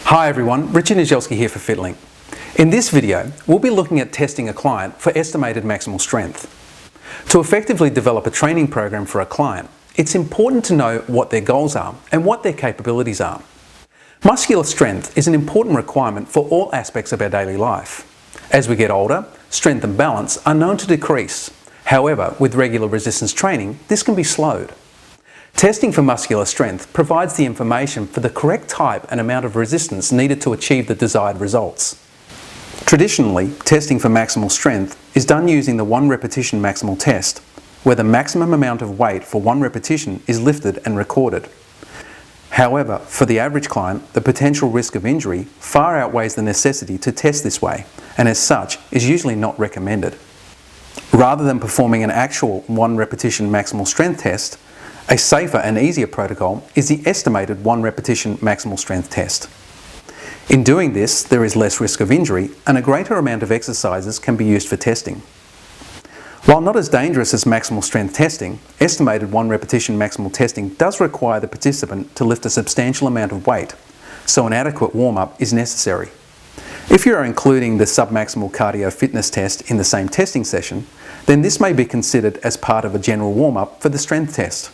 Hi everyone, Richard Nijelski here for FitLink. In this video, we'll be looking at testing a client for estimated maximal strength. To effectively develop a training program for a client, it's important to know what their goals are and what their capabilities are. Muscular strength is an important requirement for all aspects of our daily life. As we get older, strength and balance are known to decrease. However, with regular resistance training, this can be slowed. Testing for muscular strength provides the information for the correct type and amount of resistance needed to achieve the desired results. Traditionally, testing for maximal strength is done using the 1 repetition maximal test, where the maximum amount of weight for 1 repetition is lifted and recorded. However, for the average client, the potential risk of injury far outweighs the necessity to test this way, and as such is usually not recommended. Rather than performing an actual 1 repetition maximal strength test, a safer and easier protocol is the estimated 1 repetition maximal strength test. In doing this, there is less risk of injury and a greater amount of exercises can be used for testing. While not as dangerous as maximal strength testing, estimated 1 repetition maximal testing does require the participant to lift a substantial amount of weight, so an adequate warm-up is necessary. If you are including the submaximal cardio fitness test in the same testing session, then this may be considered as part of a general warm-up for the strength test.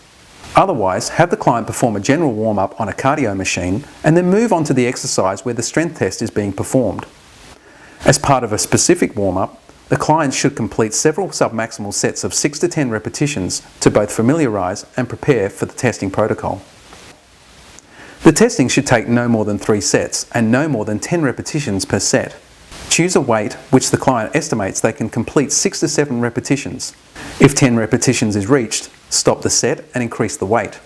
Otherwise, have the client perform a general warm-up on a cardio machine and then move on to the exercise where the strength test is being performed. As part of a specific warm-up, the client should complete several submaximal sets of 6 to 10 repetitions to both familiarise and prepare for the testing protocol. The testing should take no more than 3 sets and no more than 10 repetitions per set. Choose a weight which the client estimates they can complete 6 to 7 repetitions. If 10 repetitions is reached, stop the set and increase the weight.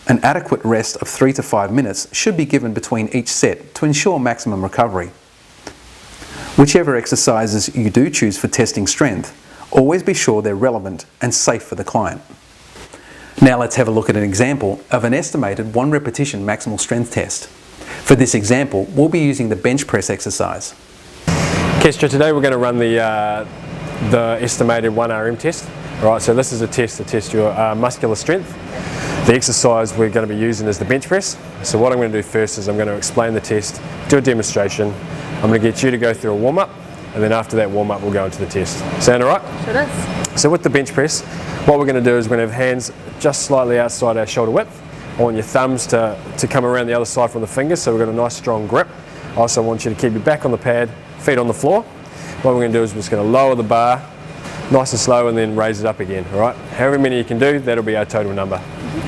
An adequate rest of 3 to 5 minutes should be given between each set to ensure maximum recovery. Whichever exercises you do choose for testing strength, always be sure they're relevant and safe for the client. Now let's have a look at an example of an estimated 1 repetition maximal strength test. For this example, we'll be using the bench press exercise. Kestra, today we're going to run the estimated 1 RM test. Alright, so this is a test to test your muscular strength. The exercise we're going to be using is the bench press. So what I'm going to do first is I'm going to explain the test, do a demonstration. I'm going to get you to go through a warm-up, and then after that warm-up we'll go into the test. Sound alright? Sure does. So with the bench press, what we're going to do is we're going to have hands just slightly outside our shoulder width. I want your thumbs to come around the other side from the fingers, so we've got a nice strong grip. I also want you to keep your back on the pad, feet on the floor. What we're going to do is we're just going to lower the bar nice and slow and then raise it up again. Alright, however many you can do, that'll be our total number.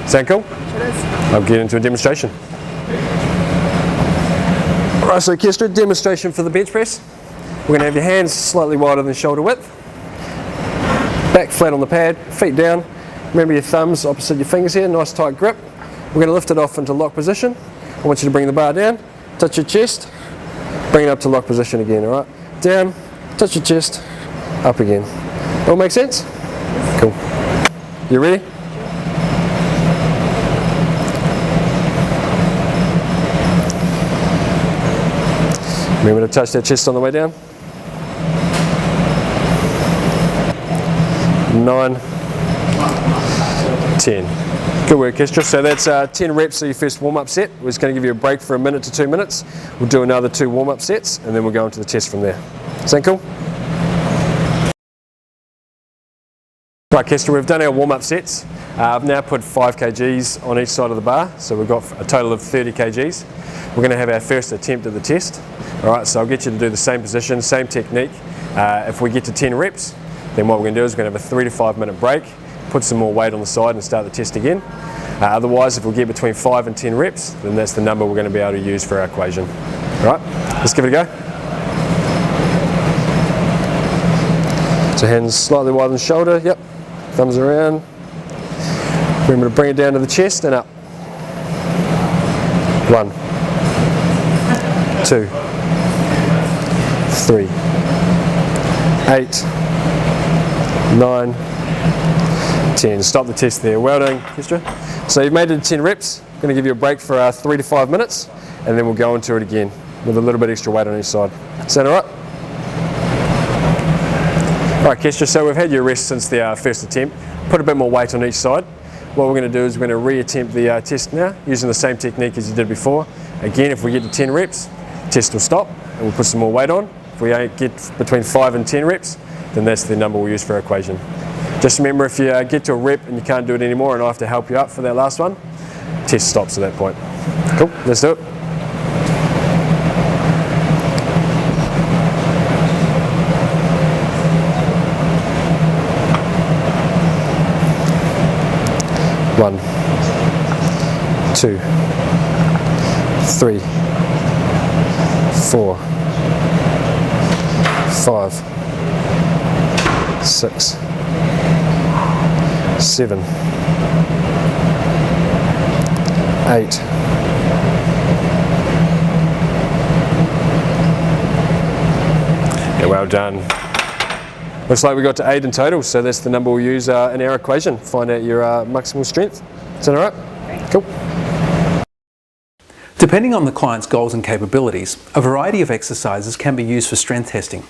Sound cool? Sure does. I'll get into a demonstration. Alright, so Kestra, demonstration for the bench press. We're going to have your hands slightly wider than shoulder width. Back flat on the pad, feet down. Remember your thumbs opposite your fingers here, nice tight grip. We're going to lift it off into lock position. I want you to bring the bar down, touch your chest, bring it up to lock position again, alright? Down, touch your chest, up again. All make sense? Cool. You ready? Remember to touch that chest on the way down. 9, 10. Good work, Kestra. So that's 10 reps of your first warm-up set. We're just going to give you a break for 1 minute to 2 minutes. We'll do another 2 warm-up sets and then we'll go into the test from there. Sound cool? Right, Kestra, we've done our warm-up sets. I've now put 5 kgs on each side of the bar, so we've got a total of 30 kgs. We're going to have our first attempt at the test. Alright, so I'll get you to do the same position, same technique. If we get to 10 reps, then what we're going to do is we're going to have a 3 to 5 minute break, put some more weight on the side and start the test again. Otherwise, if we get between 5 and 10 reps, then that's the number we're going to be able to use for our equation. Alright, let's give it a go. So hands slightly wider than shoulder, yep. Thumbs around. Remember to bring it down to the chest and up. 1, 2, 3, 8, 9, 10. Stop the test there. Well done, Kestra. So you've made it to 10 reps. I'm going to give you a break for 3 to 5 minutes, and then we'll go into it again with a little bit extra weight on each side. Sound alright? Alright, Kestra, so we've had your rest since the first attempt. Put a bit more weight on each side. What we're going to do is we're going to re-attempt the test now using the same technique as you did before. Again, if we get to 10 reps, test will stop and we'll put some more weight on. If we get between 5 and 10 reps, then that's the number we'll use for our equation. Just remember, if you get to a rep and you can't do it anymore and I have to help you up for that last one, test stops at that point. Cool, let's do it. One, 2, 3, 4, 5, 6, 7, 8, well done. Looks like we got to 8 in total, so that's the number we'll use in our equation. Find out your maximal strength. Is that alright? Cool. Depending on the client's goals and capabilities, a variety of exercises can be used for strength testing.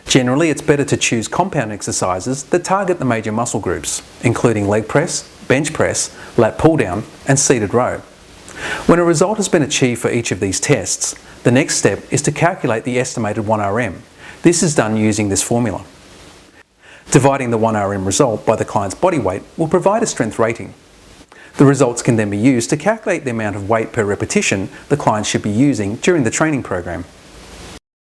Generally, it's better to choose compound exercises that target the major muscle groups, including leg press, bench press, lat pull down, and seated row. When a result has been achieved for each of these tests, the next step is to calculate the estimated 1RM. This is done using this formula. Dividing the 1RM result by the client's body weight will provide a strength rating. The results can then be used to calculate the amount of weight per repetition the client should be using during the training program.